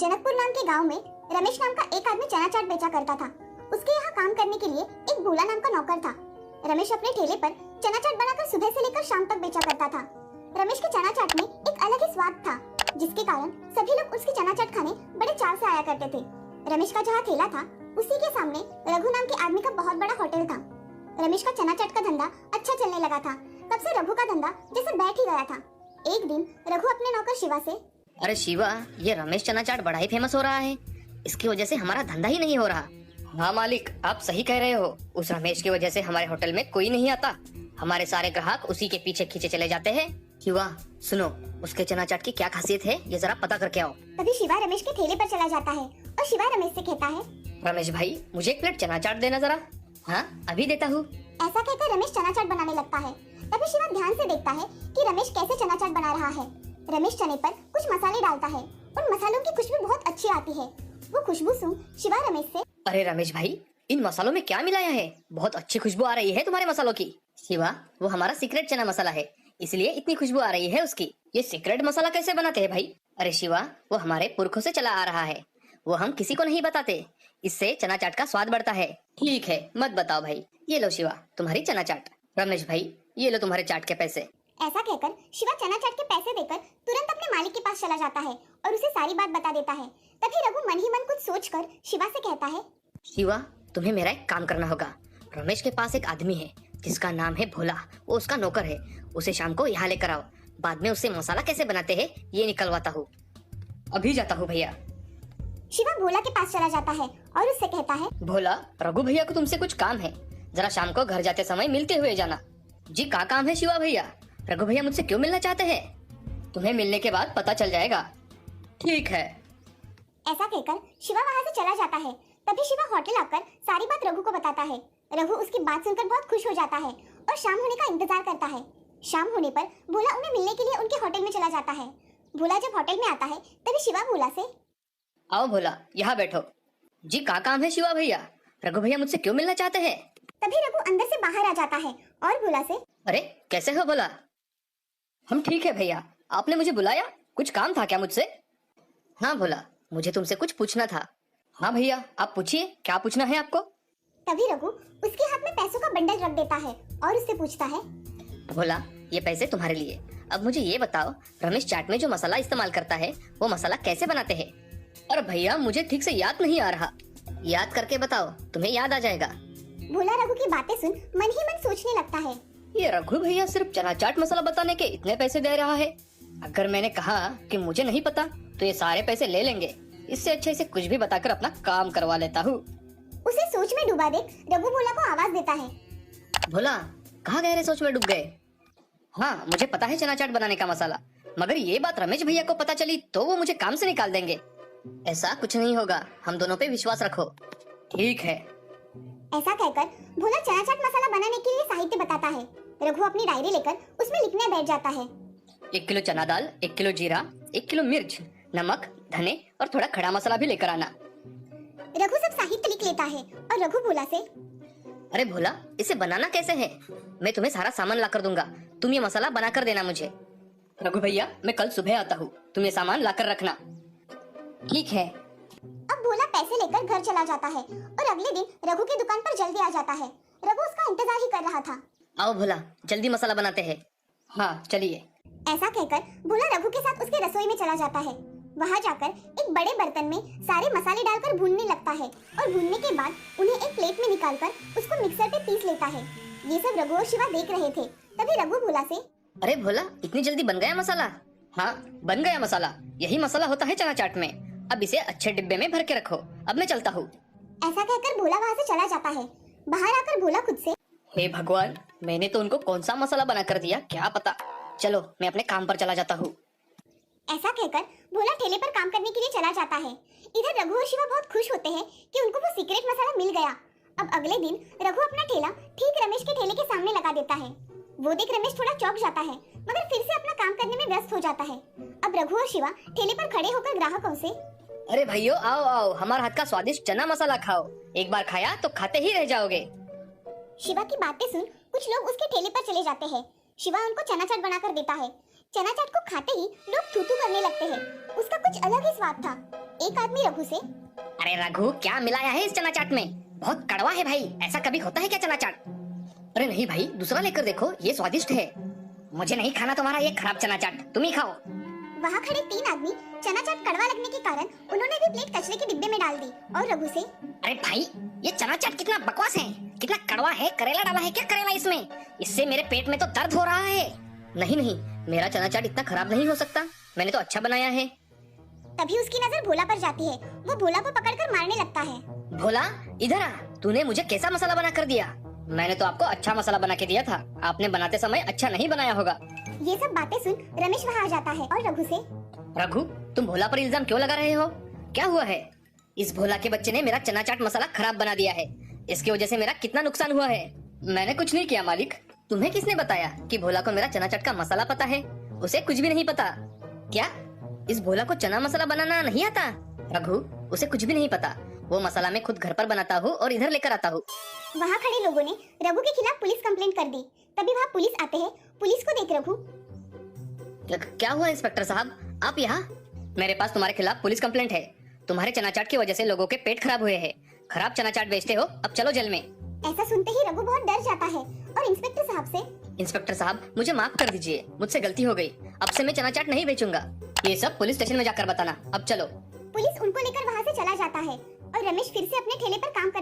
जनकपुर नाम के गांव में रमेश नाम का एक आदमी चना चाट बेचा करता था। उसके यहाँ काम करने के लिए एक भोला नाम का नौकर था। रमेश अपने ठेले पर चना चाट बनाकर सुबह से लेकर शाम तक बेचा करता था। रमेश के चना चाट में एक अलग ही स्वाद था, जिसके कारण सभी लोग उसकी चना चाट खाने बड़े चाव से आया करते थे। रमेश का जहाँ ठेला था उसी के सामने रघु नाम के आदमी का बहुत बड़ा होटल था। रमेश का चना चाट का धंधा अच्छा चलने लगा था। तब से रघु का धंधा जैसे बैठ ही गया था। एक दिन रघु अपने नौकर शिवा से, अरे शिवा, ये रमेश चना चाट बड़ा ही फेमस हो रहा है। इसकी वजह से हमारा धंधा ही नहीं हो रहा। हाँ मालिक, आप सही कह रहे हो। उस रमेश की वजह से हमारे होटल में कोई नहीं आता। हमारे सारे ग्राहक उसी के पीछे खींचे चले जाते हैं। शिवा सुनो, उसके चना चाट की क्या खासियत है ये जरा पता करके आओ। तभी शिवा रमेश के ठेले पर चला जाता है और शिवा रमेश से कहता है, रमेश भाई, मुझे एक प्लेट चना चाट देना जरा। हाँ, अभी देता हूँ। ऐसा कहकर रमेश चना चाट बनाने लगता है। तभी शिवा ध्यान से देखता है कि रमेश कैसे चना चाट बना रहा है। रमेश चने पर कुछ मसाले डालता है। उन मसालों की खुशबू बहुत अच्छी आती है। वो खुशबू सुन शिवा रमेश से, अरे रमेश भाई, इन मसालों में क्या मिलाया है? बहुत अच्छी खुशबू आ रही है तुम्हारे मसालों की। शिवा, वो हमारा सीक्रेट चना मसाला है, इसलिए इतनी खुशबू आ रही है उसकी। ये सीक्रेट मसाला कैसे बनाते हैं भाई? अरे शिवा, वो हमारे पुरखों से चला आ रहा है, वो हम किसी को नहीं बताते। इससे चना चाट का स्वाद बढ़ता है। ठीक है, मत बताओ भाई। ये लो शिवा, तुम्हारी चना चाट। रमेश भाई, ये लो तुम्हारे चाट के पैसे। ऐसा कहकर शिवा चना चाट के पैसे देकर तुरंत अपने मालिक के पास चला जाता है और उसे सारी बात बता देता है। तभी रघु मन ही मन कुछ सोचकर शिवा से कहता है, शिवा, तुम्हें मेरा एक काम करना होगा। रमेश के पास एक आदमी है जिसका नाम है भोला, वो उसका नौकर है। उसे शाम को यहाँ लेकर आओ, बाद में उससे मसाला कैसे बनाते हैं ये निकलवाता हूँ। अभी जाता हूँ भैया। शिवा भोला के पास चला जाता है और उससे कहता है, भोला, रघु भैया को तुमसे कुछ काम है, जरा शाम को घर जाते समय मिलते हुए जाना। जी क्या काम है शिवा भैया? रघु भैया मुझसे क्यों मिलना चाहते हैं? तुम्हें मिलने के बाद पता चल जाएगा। ठीक है। ऐसा कहकर शिवा वहाँ से चला जाता है। तभी शिवा होटल आकर सारी बात रघु को बताता है। रघु उसकी बात सुनकर बहुत खुश हो जाता है और शाम होने का इंतजार करता है। शाम होने पर भोला उन्हें मिलने के लिए उनके होटल में चला जाता है। भोला जब होटल में आता है तभी शिवा भोला से, आओ भोला, यहाँ बैठो। जी क्या काम है शिवा भैया? रघु भैया मुझसे क्यों मिलना चाहते हैं? तभी रघु अंदर से बाहर आ जाता है और भोला से, अरे कैसे हो भोला? हम ठीक है भैया, आपने मुझे बुलाया, कुछ काम था क्या मुझसे? हाँ भोला, मुझे तुमसे कुछ पूछना था। हाँ भैया, आप पूछिए, क्या पूछना है आपको? तभी रघु उसके हाथ में पैसों का बंडल रख देता है और उससे पूछता है, भोला, ये पैसे तुम्हारे लिए। अब मुझे ये बताओ, रमेश चाट में जो मसाला इस्तेमाल करता है वो मसाला कैसे बनाते हैं? अरे भैया, मुझे ठीक से याद नहीं आ रहा। याद करके बताओ, तुम्हें याद आ जाएगा। भोला रघु की बातें सुन मन ही मन सोचने लगता है, ये रघु भैया सिर्फ चना चाट मसाला बताने के इतने पैसे दे रहा है। अगर मैंने कहा कि मुझे नहीं पता तो ये सारे पैसे ले लेंगे। इससे अच्छा इसे कुछ भी बताकर अपना काम करवा लेता हूँ। उसे सोच में डूबा देख रघु भोला को आवाज देता है, भोला, कहाँ गहरे सोच में डूब गए? हाँ, मुझे पता है चना चाट बनाने का मसाला, मगर ये बात रमेश भैया को पता चली तो वो मुझे काम से निकाल देंगे। ऐसा कुछ नहीं होगा, हम दोनों पे विश्वास रखो। ठीक है। ऐसा कहकर भोला चना चाट मसाला बनाने के लिए साहित्य बताता है। रघु अपनी डायरी लेकर उसमें लिखने बैठ जाता है। 1 किलो चना दाल, 1 किलो जीरा, 1 किलो मिर्च, नमक, धने और थोड़ा खड़ा मसाला भी लेकर आना। रघु सब साहित्य लिख लेता है और रघु भोला से, अरे भोला, इसे बनाना कैसे है? मैं तुम्हें सारा सामान ला कर दूंगा, तुम ये मसाला बना कर देना मुझे। रघु भैया, मैं कल सुबह आता हूँ, तुम ये सामान ला कर रखना। ठीक है। अब भोला पैसे लेकर घर चला जाता है और अगले दिन रघु की दुकान पर जल्दी आ जाता है। रघु उसका इंतजार ही कर रहा था। आओ भोला, जल्दी मसाला बनाते हैं। हाँ चलिए। ऐसा कहकर भोला रघु के साथ उसके रसोई में चला जाता है। वहाँ जाकर एक बड़े बर्तन में सारे मसाले डालकर भूनने लगता है और भूनने के बाद उन्हें एक प्लेट में निकालकर उसको मिक्सर पे पीस लेता है। ये सब रघु और शिवा देख रहे थे। तभी रघु भोला से, अरे भोला, इतनी जल्दी बन गया मसाला? हाँ, बन गया मसाला। यही मसाला होता है चना चाट में। अब इसे अच्छे डिब्बे में भर के रखो, अब मैं चलता हूँ। ऐसा कहकर भोला वहाँ से चला जाता है। बाहर आकर भोला खुद से, हे भगवान, मैंने तो उनको कौन सा मसाला बना कर दिया क्या पता। चलो, मैं अपने काम पर चला जाता हूँ। ऐसा कहकर भोला ठेले पर काम करने के लिए चला जाता है। इधर रघु और शिवा बहुत खुश होते हैं कि उनको वो सीक्रेट मसाला मिल गया। अब अगले दिन रघु अपना ठेला ठीक रमेश के ठेले के सामने लगा देता है। वो देख रमेश थोड़ा चौंक जाता है, मगर फिर से अपना काम करने में व्यस्त हो जाता है। अब रघु और शिवा ठेले पर खड़े होकर ग्राहकों से, अरे भाइयों, आओ आओ, हमारे हाथ का स्वादिष्ट चना मसाला खाओ। एक बार खाया तो खाते ही रह जाओगे। शिवा की बातें सुन कुछ लोग उसके ठेले पर चले जाते हैं। शिवा उनको चना चाट बनाकर देता है। चना चाट को खाते ही लोग थू थू करने लगते हैं। उसका कुछ अलग ही स्वाद था। एक आदमी रघु से, अरे रघु, क्या मिलाया है इस चना चाट में? बहुत कड़वा है भाई, ऐसा कभी होता है क्या चना चाट? अरे नहीं भाई, दूसरा लेकर देखो, ये स्वादिष्ट है। मुझे नहीं खाना तुम्हारा ये खराब चना चाट, तुम ही खाओ। वहाँ खड़े 3 आदमी चना चाट कड़वा लगने के कारण उन्होंने भी प्लेट कचरे के डिब्बे में डाल दी और रघु से, अरे भाई, ये चना चाट कितना बकवास है, कितना कड़वा है, करेला डाला है क्या करेला इसमें? इससे मेरे पेट में तो दर्द हो रहा है। नहीं नहीं, मेरा चना चाट इतना खराब नहीं हो सकता, मैंने तो अच्छा बनाया है। तभी उसकी नजर भोला पर जाती है। वो भोला को पकड़कर मारने लगता है। भोला, इधर आ, तूने मुझे कैसा मसाला बना कर दिया? मैंने तो आपको अच्छा मसाला बना के दिया था, आपने बनाते समय अच्छा नहीं बनाया होगा। ये सब बातें सुन रमेश वहाँ आ जाता है और रघु से, रघु, तुम भोला पर इल्जाम क्यों लगा रहे हो? क्या हुआ है? इस भोला के बच्चे ने मेरा चना चाट मसाला खराब बना दिया है, इसकी वजह से मेरा कितना नुकसान हुआ है। मैंने कुछ नहीं किया मालिक। तुम्हें किसने बताया कि भोला को मेरा चना चाट का मसाला पता है? उसे कुछ भी नहीं पता। क्या इस भोला को चना मसाला बनाना नहीं आता? रघु, उसे कुछ भी नहीं पता, वो मसाला मैं खुद घर पर बनाता हूँ और इधर लेकर आता हूँ। वहाँ खड़े लोगों ने रघु के खिलाफ पुलिस कंप्लेंट कर दी। तभी वहाँ पुलिस आते हैं। पुलिस को देख रघु, क्या हुआ इंस्पेक्टर साहब, आप यहाँ? मेरे पास तुम्हारे खिलाफ पुलिस कंप्लेंट है। तुम्हारे चना चाट की वजह से लोगों के पेट खराब हुए हैं। खराब चना चाट बेचते हो, अब चलो जेल में। ऐसा सुनते ही रघु बहुत डर जाता है और इंस्पेक्टर साहब से, इंस्पेक्टर साहब, मुझे माफ कर दीजिए, मुझसे गलती हो गई, अब से मैं चना चाट नहीं बेचूंगा। ये सब पुलिस स्टेशन में जाकर बताना, अब चलो। पुलिस उनको लेकर वहाँ से चला जाता है और रमेश फिर से अपने ठेले पर काम करने